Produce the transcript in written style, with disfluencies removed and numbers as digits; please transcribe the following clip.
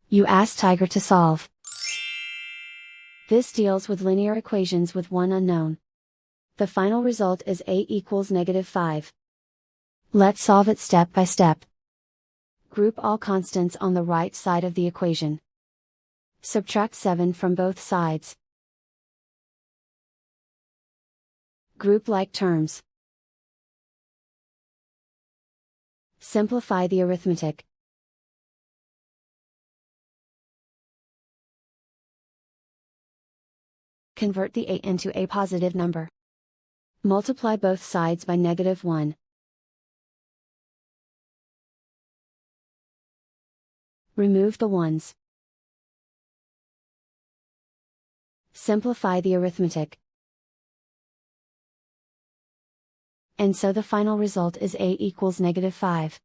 You ask Tiger to solve. This deals with linear equations with one unknown. The final result is a equals -5. Let's solve it step by step. Group all constants on the right side of the equation. Subtract 7 from both sides. Group like terms. Simplify the arithmetic. Convert the a into a positive number. Multiply both sides by -1. Remove the ones. Simplify the arithmetic. And so the final result is a equals -5.